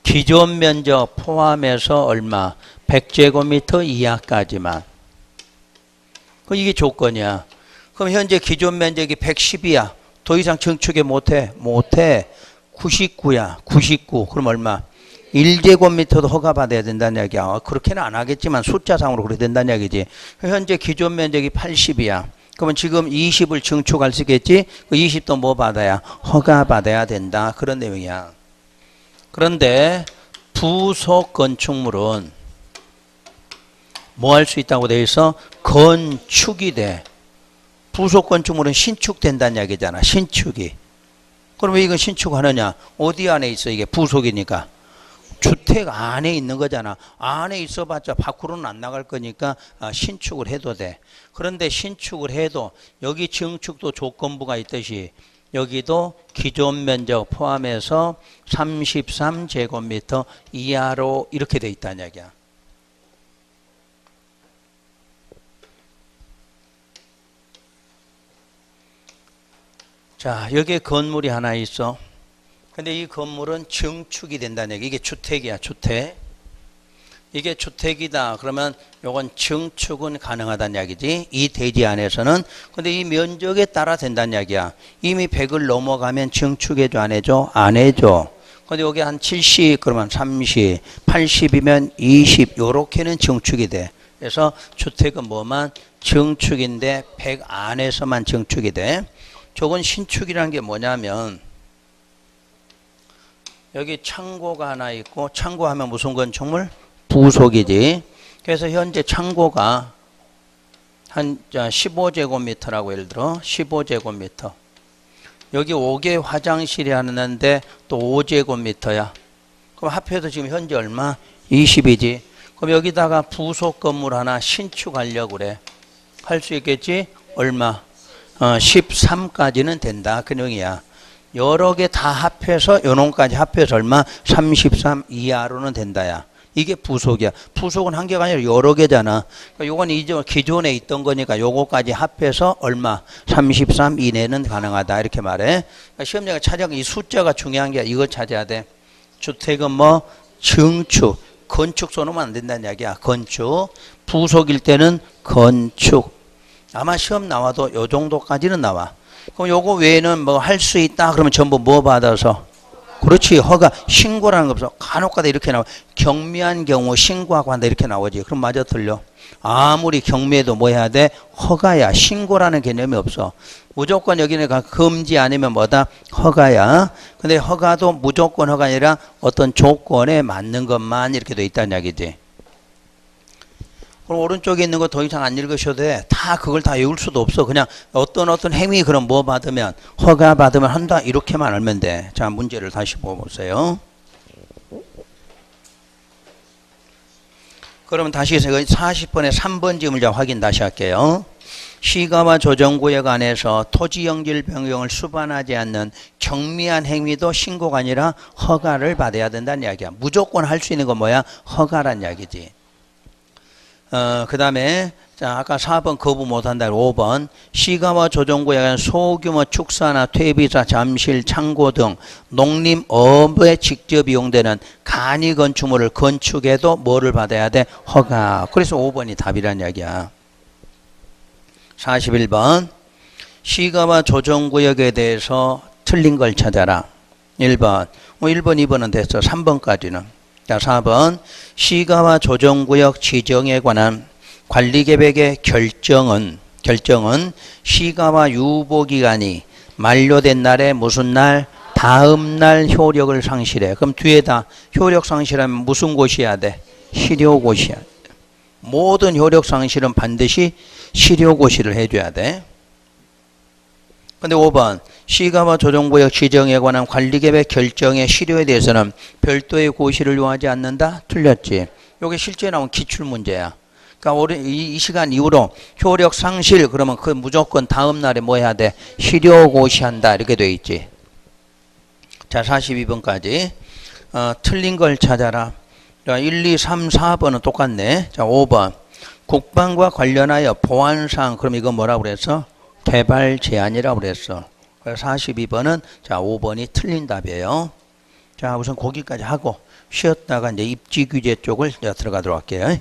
기존 면적 포함해서 얼마? 100제곱미터 이하까지만. 이게 조건이야. 그럼 현재 기존 면적이 110이야. 더 이상 증축에 못해. 못해. 99야. 99. 그럼 얼마? 1제곱미터도 허가받아야 된다는 이야기야. 그렇게는 안 하겠지만 숫자상으로 그렇게 된다는 이야기지. 현재 기존 면적이 80이야. 그러면 지금 20을 증축할 수 있겠지? 그 20도 뭐 받아야? 허가받아야 된다. 그런 내용이야. 그런데 부속 건축물은 뭐 할 수 있다고 돼 있어? 건축이 돼. 부속 건축물은 신축된다는 이야기잖아. 신축이. 그러면 이건 신축하느냐? 어디 안에 있어? 이게 부속이니까. 주택 안에 있는 거잖아. 안에 있어봤자 밖으로는 안 나갈 거니까 신축을 해도 돼. 그런데 신축을 해도 여기 증축도 조건부가 있듯이 여기도 기존 면적 포함해서 33제곱미터 이하로 이렇게 돼 있다는 얘기야. 자, 여기에 건물이 하나 있어. 근데 이 건물은 증축이 된다는 얘기. 이게 주택이야, 주택. 이게 주택이다. 그러면 요건 증축은 가능하다는 이야기지. 이 대지 안에서는. 근데 이 면적에 따라 된다는 이야기야. 이미 100을 넘어가면 증축해줘, 안 해줘? 안 해줘. 근데 여기 한 70, 그러면 30, 80이면 20, 요렇게는 증축이 돼. 그래서 주택은 뭐만? 증축인데 100 안에서만 증축이 돼. 저건 신축이라는 게 뭐냐면 여기 창고가 하나 있고, 창고하면 무슨 건축물? 부속이지. 그래서 현재 창고가 한 15제곱미터라고 예를 들어 15제곱미터. 여기 5개 화장실이 하는데 또 5제곱미터야. 그럼 합해서 지금 현재 얼마? 20이지. 그럼 여기다가 부속 건물 하나 신축하려고 그래. 할 수 있겠지? 얼마? 13까지는 된다. 그 내용이야. 여러 개 다 합해서 요놈까지 합해서 얼마? 33 이하로는 된다야. 이게 부속이야. 부속은 한 개가 아니라 여러 개잖아. 그러니까 요건 이제 기존에 있던 거니까 요거까지 합해서 얼마? 33 이내는 가능하다. 이렇게 말해. 그러니까 시험장에 찾아가 이 숫자가 중요한 게 이거 찾아야 돼. 주택은 뭐? 증축. 건축 써놓으면 안 된다는 이야기야. 건축. 부속일 때는 건축. 아마 시험 나와도 요 정도까지는 나와. 그럼 요거 외에는 뭐 할 수 있다 그러면 전부 뭐 받아서? 그렇지. 허가. 신고라는 거 없어. 간혹가다 이렇게 나와. 경미한 경우 신고하고 한다 이렇게 나오지. 그럼 맞아 틀려? 아무리 경미해도 뭐 해야 돼? 허가야. 신고라는 개념이 없어. 무조건 여기는 금지 아니면 뭐다? 허가야. 근데 허가도 무조건 허가 아니라 어떤 조건에 맞는 것만 이렇게 돼 있다는 이야기지. 그럼 오른쪽에 있는 거 더 이상 안 읽으셔도 돼. 다 그걸 다 외울 수도 없어. 그냥 어떤 행위 그럼 뭐 받으면 허가 받으면 한다 이렇게만 알면 돼. 자, 문제를 다시 보세요. 그러면 다시 40번에 3번 질문자 확인 다시 할게요. 시가와 조정구역 안에서 토지연길 변경을 수반하지 않는 경미한 행위도 신고가 아니라 허가를 받아야 된다는 이야기야. 무조건 할 수 있는 건 뭐야? 허가란 이야기지. 그 다음에 자 아까 4번 거부 못한다. 5번 시가와 조정구역은 소규모 축사나 퇴비사, 잠실, 창고 등 농림업에 직접 이용되는 간이 건축물을 건축해도 뭐를 받아야 돼? 허가. 그래서 5번이 답이란 이야기야. 41번 시가와 조정구역에 대해서 틀린 걸 찾아라. 1번 1번 2번은 됐어. 3번까지는. 자, 4번 시가와 조정구역 지정에 관한 관리계획의 결정은 시가와 유보기간이 만료된 날에 무슨 날? 다음 날 효력을 상실해. 그럼 뒤에다 효력 상실하면 무슨 고시해야 돼? 실효고시해야 돼. 모든 효력 상실은 반드시 실효고시를 해줘야 돼. 근데 5번 시가와 조정구역 지정에 관한 관리계획 결정의 실효에 대해서는 별도의 고시를 요하지 않는다? 틀렸지. 이게 실제 나온 기출문제야. 그러니까 이 시간 이후로 효력 상실 그러면 그 무조건 다음 날에 뭐 해야 돼? 실효고시한다 이렇게 돼 있지. 자 42번까지 틀린 걸 찾아라. 자 1, 2, 3, 4번은 똑같네. 자 5번 국방과 관련하여 보안사항 그럼 이거 뭐라고 그랬어? 개발 제한이라고 그랬어. 그래서 42번은 자 5번이 틀린 답이에요. 자 우선 거기까지 하고 쉬었다가 이제 입지 규제 쪽을 들어가도록 할게요.